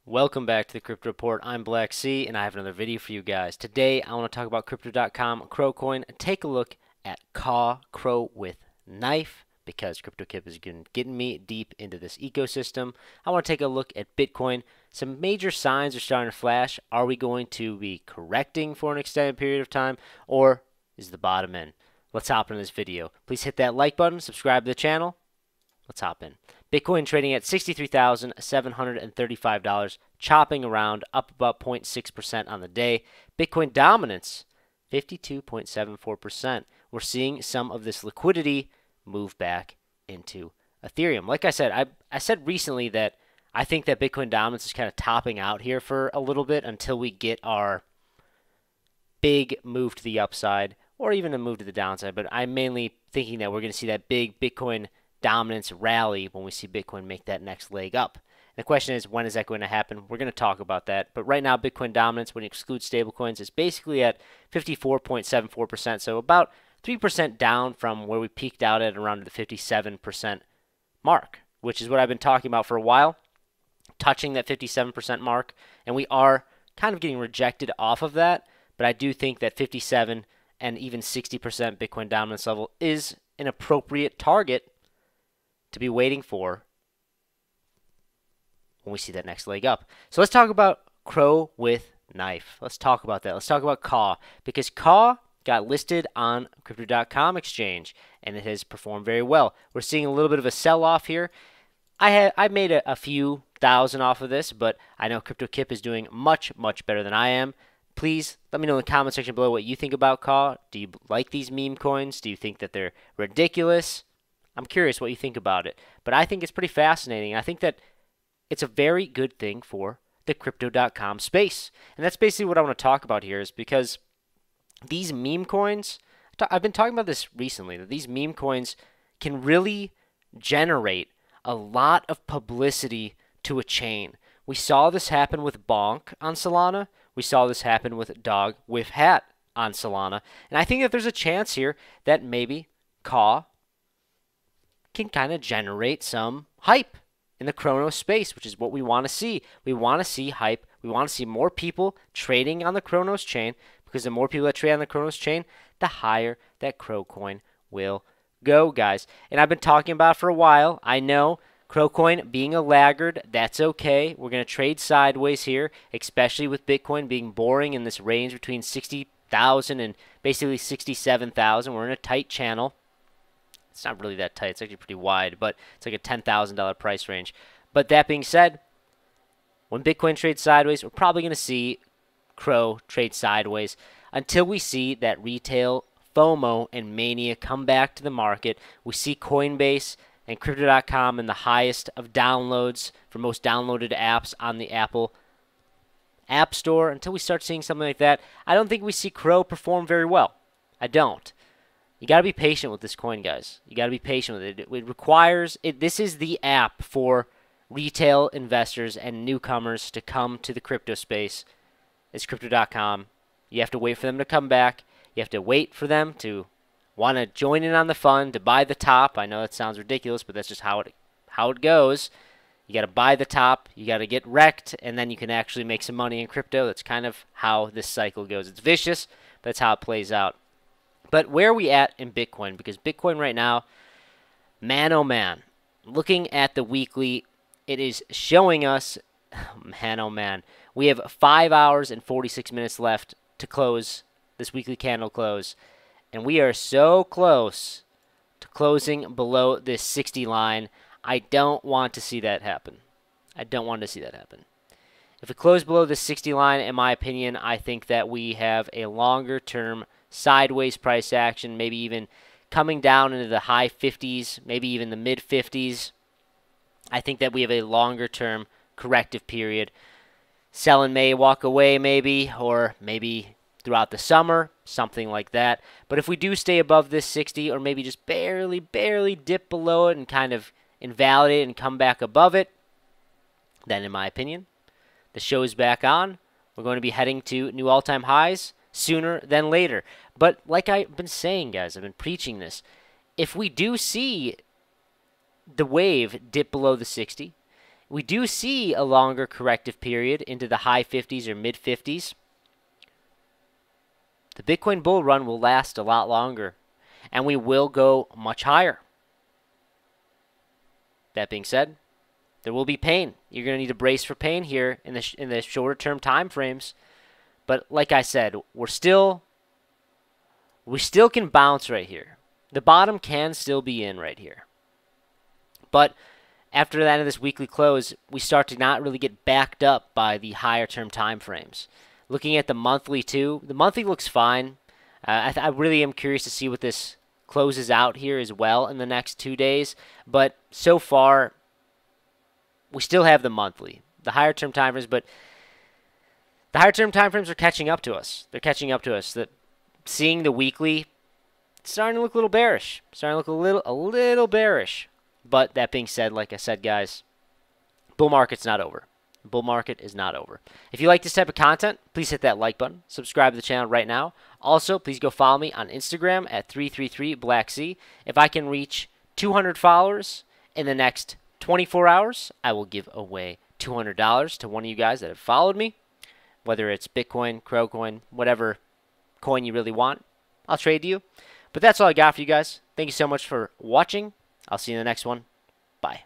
Welcome back to the Crypto Report. I'm Blacksea, and I have another video for you guys. Today, I want to talk about Crypto.com, Crow Coin, and take a look at CAW, Crow with Knife, because CryptoKip is getting me deep into this ecosystem. I want to take a look at Bitcoin. Some major signs are starting to flash. Are we going to be correcting for an extended period of time, or is the bottom in? Let's hop into this video. Please hit that like button, subscribe to the channel. Let's hop in. Bitcoin trading at $63,735, chopping around, up about 0.6% on the day. Bitcoin dominance, 52.74%. We're seeing some of this liquidity move back into Ethereum. Like I said, I said recently that I think that Bitcoin dominance is kind of topping out here for a little bit until we get our big move to the upside or even a move to the downside. But I'm mainly thinking that we're going to see that big Bitcoin dominance rally when we see Bitcoin make that next leg up. And the question is, when is that going to happen? We're going to talk about that. But right now, Bitcoin dominance, when you exclude stablecoins, is basically at 54.74%. So about 3% down from where we peaked out at around the 57% mark, which is what I've been talking about for a while, touching that 57% mark. And we are kind of getting rejected off of that. But I do think that 57 and even 60% Bitcoin dominance level is an appropriate target to be waiting for when we see that next leg up. So let's talk about Crow with Knife. Let's talk about that. Let's talk about CAW, because CAW got listed on Crypto.com exchange and it has performed very well. We're seeing a little bit of a sell-off here. I made a few thousand off of this, but I know CryptoKip is doing much better than I am. Please let me know in the comment section below what you think about CAW. Do you like these meme coins? Do you think that they're ridiculous? I'm curious what you think about it, but I think it's pretty fascinating. I think that it's a very good thing for the Crypto.com space, and that's basically what I want to talk about here, is because these meme coins, I've been talking about this recently, that these meme coins can really generate a lot of publicity to a chain. We saw this happen with Bonk on Solana. We saw this happen with Dog with Hat on Solana, and I think that there's a chance here that maybe CAW can kind of generate some hype in the Cronos space, which is what we want to see. We want to see hype. We want to see more people trading on the Cronos chain, because the more people that trade on the Cronos chain, the higher that Crow coin will go, guys. And I've been talking about it for a while. I know Crow coin being a laggard, that's okay. We're going to trade sideways here, especially with Bitcoin being boring in this range between 60,000 and basically 67,000. We're in a tight channel. It's not really that tight. It's actually pretty wide, but it's like a $10,000 price range. But that being said, when Bitcoin trades sideways, we're probably going to see Crow trade sideways until we see that retail FOMO and mania come back to the market. We see Coinbase and Crypto.com in the highest of downloads for most downloaded apps on the Apple App Store. Until we start seeing something like that, I don't think we see Crow perform very well. I don't. You got to be patient with this coin, guys. You got to be patient with it. It requires it. This is the app for retail investors and newcomers to come to the crypto space. It's Crypto.com. You have to wait for them to come back. You have to wait for them to want to join in on the fun, to buy the top. I know that sounds ridiculous, but that's just how it goes. You got to buy the top. You got to get wrecked, and then you can actually make some money in crypto. That's kind of how this cycle goes. It's vicious, but that's how it plays out. But where are we at in Bitcoin? Because Bitcoin right now, man oh man, looking at the weekly, it is showing us, man oh man, we have 5 hours and 46 minutes left to close this weekly candle close. And we are so close to closing below this 60 line. I don't want to see that happen. I don't want to see that happen. If we close below the 60 line, in my opinion, I think that we have a longer term sideways price action, maybe even coming down into the high 50s, maybe even the mid 50s. I think that we have a longer term corrective period. Sell in May, walk away maybe, or maybe throughout the summer, something like that. But if we do stay above this 60, or maybe just barely dip below it and kind of invalidate and come back above it, then in my opinion, the show is back on. We're going to be heading to new all-time highs sooner than later. But like I've been saying, guys, I've been preaching this. If we do see the wave dip below the 60, we do see a longer corrective period into the high 50s or mid 50s, the Bitcoin bull run will last a lot longer, and we will go much higher. That being said, there will be pain. You're going to need to brace for pain here in the shorter term time frames. But like I said, we still can bounce right here. The bottom can still be in right here. But after the end of this weekly close, we start to not really get backed up by the higher term time frames. Looking at the monthly too, the monthly looks fine. I really am curious to see what this closes out here as well in the next 2 days. But so far, we still have the monthly, the higher term time frames, but the higher term time frames are catching up to us. They're catching up to us. Seeing the weekly, it's starting to look a little bearish. Starting to look a little bearish. But that being said, like I said, guys, bull market's not over. Bull market is not over. If you like this type of content, please hit that like button. Subscribe to the channel right now. Also, please go follow me on Instagram at 333Blacksea. If I can reach 200 followers in the next 24 hours, I will give away $200 to one of you guys that have followed me. Whether it's Bitcoin, CAW coin, whatever coin you really want, I'll trade to you. But that's all I got for you guys. Thank you so much for watching. I'll see you in the next one. Bye.